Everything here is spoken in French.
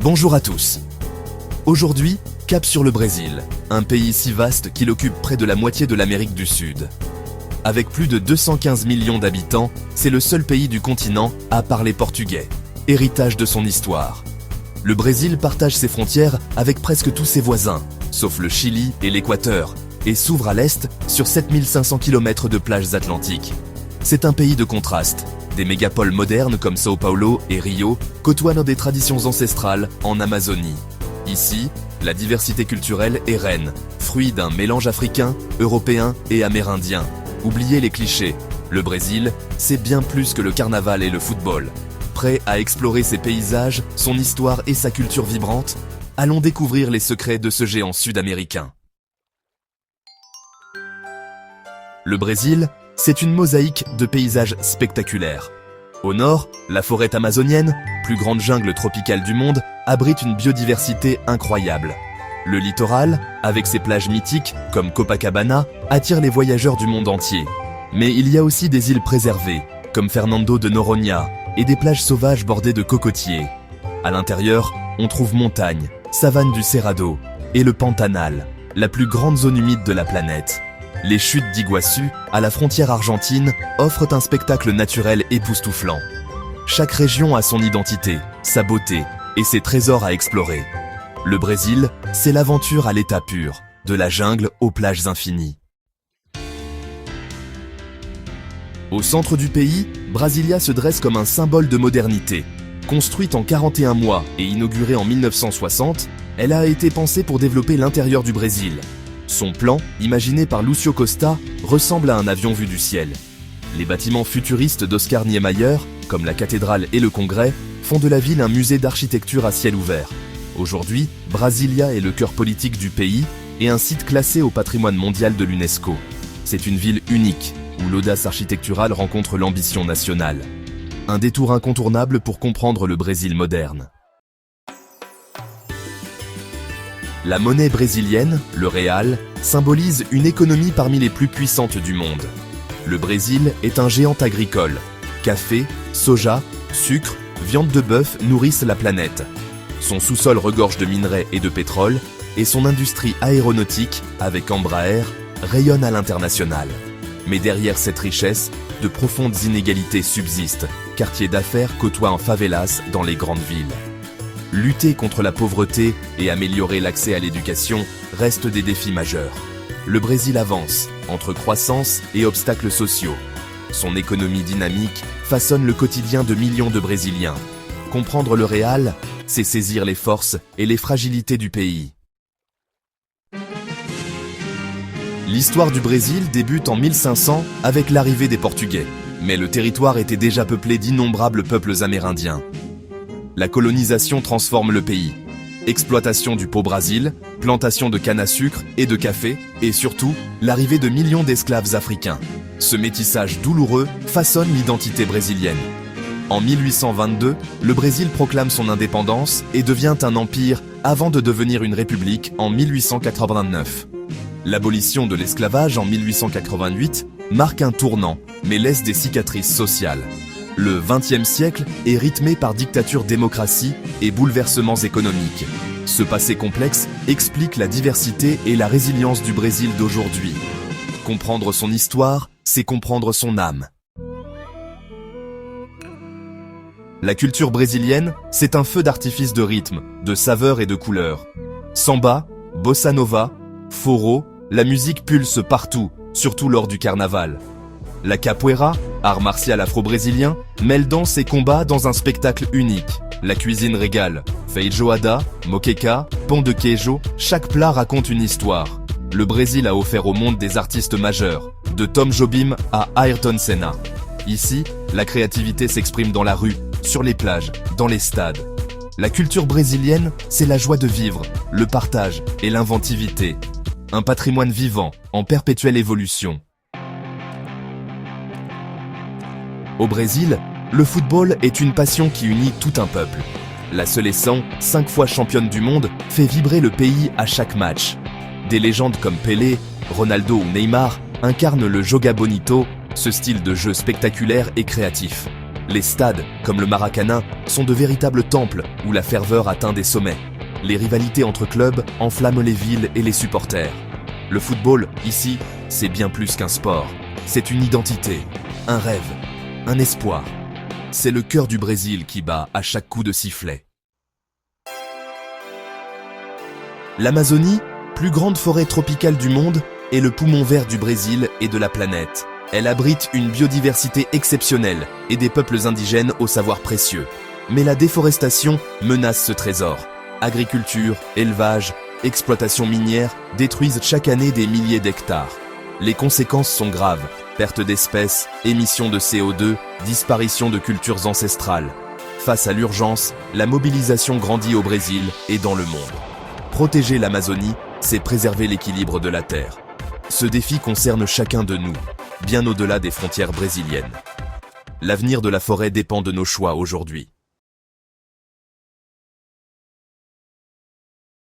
Bonjour à tous. Aujourd'hui, cap sur le Brésil, un pays si vaste qu'il occupe près de la moitié de l'Amérique du Sud. Avec plus de 215 millions d'habitants, c'est le seul pays du continent à parler portugais, héritage de son histoire. Le Brésil partage ses frontières avec presque tous ses voisins, sauf le Chili et l'Équateur, et s'ouvre à l'est sur 7500 km de plages atlantiques. C'est un pays de contrastes. Des mégapoles modernes comme São Paulo et Rio côtoient des traditions ancestrales en Amazonie. Ici, la diversité culturelle est reine, fruit d'un mélange africain, européen et amérindien. Oubliez les clichés, le Brésil, c'est bien plus que le carnaval et le football. Prêt à explorer ses paysages, son histoire et sa culture vibrante? Allons découvrir les secrets de ce géant sud-américain. Le Brésil, c'est une mosaïque de paysages spectaculaires. Au nord, la forêt amazonienne, plus grande jungle tropicale du monde, abrite une biodiversité incroyable. Le littoral, avec ses plages mythiques comme Copacabana, attire les voyageurs du monde entier. Mais il y a aussi des îles préservées, comme Fernando de Noronha, et des plages sauvages bordées de cocotiers. À l'intérieur, on trouve montagnes, savane du Cerrado et le Pantanal, la plus grande zone humide de la planète. Les chutes d'Iguaçu, à la frontière argentine, offrent un spectacle naturel époustouflant. Chaque région a son identité, sa beauté et ses trésors à explorer. Le Brésil, c'est l'aventure à l'état pur, de la jungle aux plages infinies. Au centre du pays, Brasilia se dresse comme un symbole de modernité. Construite en 41 mois et inaugurée en 1960, elle a été pensée pour développer l'intérieur du Brésil. Son plan, imaginé par Lúcio Costa, ressemble à un avion vu du ciel. Les bâtiments futuristes d'Oscar Niemeyer, comme la cathédrale et le Congrès, font de la ville un musée d'architecture à ciel ouvert. Aujourd'hui, Brasilia est le cœur politique du pays et un site classé au patrimoine mondial de l'UNESCO. C'est une ville unique, où l'audace architecturale rencontre l'ambition nationale. Un détour incontournable pour comprendre le Brésil moderne. La monnaie brésilienne, le real, symbolise une économie parmi les plus puissantes du monde. Le Brésil est un géant agricole. Café, soja, sucre, viande de bœuf nourrissent la planète. Son sous-sol regorge de minerais et de pétrole, et son industrie aéronautique, avec Embraer, rayonne à l'international. Mais derrière cette richesse, de profondes inégalités subsistent. Quartiers d'affaires côtoient en favelas dans les grandes villes. Lutter contre la pauvreté et améliorer l'accès à l'éducation restent des défis majeurs. Le Brésil avance, entre croissance et obstacles sociaux. Son économie dynamique façonne le quotidien de millions de Brésiliens. Comprendre le réel, c'est saisir les forces et les fragilités du pays. L'histoire du Brésil débute en 1500 avec l'arrivée des Portugais. Mais le territoire était déjà peuplé d'innombrables peuples amérindiens. La colonisation transforme le pays. Exploitation du Pau-Brasil, plantation de canne à sucre et de café, et surtout, l'arrivée de millions d'esclaves africains. Ce métissage douloureux façonne l'identité brésilienne. En 1822, le Brésil proclame son indépendance et devient un empire avant de devenir une république en 1889. L'abolition de l'esclavage en 1888 marque un tournant, mais laisse des cicatrices sociales. Le XXe siècle est rythmé par dictature-démocratie et bouleversements économiques. Ce passé complexe explique la diversité et la résilience du Brésil d'aujourd'hui. Comprendre son histoire, c'est comprendre son âme. La culture brésilienne, c'est un feu d'artifice de rythme, de saveurs et de couleurs. Samba, bossa nova, forró, la musique pulse partout, surtout lors du carnaval. La capoeira, art martial afro-brésilien, mêle danse et combat dans un spectacle unique. La cuisine régale. Feijoada, moqueca, pão de queijo, chaque plat raconte une histoire. Le Brésil a offert au monde des artistes majeurs, de Tom Jobim à Ayrton Senna. Ici, la créativité s'exprime dans la rue, sur les plages, dans les stades. La culture brésilienne, c'est la joie de vivre, le partage et l'inventivité. Un patrimoine vivant, en perpétuelle évolution. Au Brésil, le football est une passion qui unit tout un peuple. La Seleção, 5 fois championne du monde, fait vibrer le pays à chaque match. Des légendes comme Pelé, Ronaldo ou Neymar incarnent le joga bonito, ce style de jeu spectaculaire et créatif. Les stades, comme le Maracanã, sont de véritables temples où la ferveur atteint des sommets. Les rivalités entre clubs enflamment les villes et les supporters. Le football, ici, c'est bien plus qu'un sport. C'est une identité, un rêve, un espoir. C'est le cœur du Brésil qui bat à chaque coup de sifflet. L'Amazonie, plus grande forêt tropicale du monde, est le poumon vert du Brésil et de la planète. Elle abrite une biodiversité exceptionnelle et des peuples indigènes au savoir précieux. Mais la déforestation menace ce trésor. Agriculture, élevage, exploitation minière détruisent chaque année des milliers d'hectares. Les conséquences sont graves. Perte d'espèces, émissions de CO2, disparition de cultures ancestrales. Face à l'urgence, la mobilisation grandit au Brésil et dans le monde. Protéger l'Amazonie, c'est préserver l'équilibre de la Terre. Ce défi concerne chacun de nous, bien au-delà des frontières brésiliennes. L'avenir de la forêt dépend de nos choix aujourd'hui.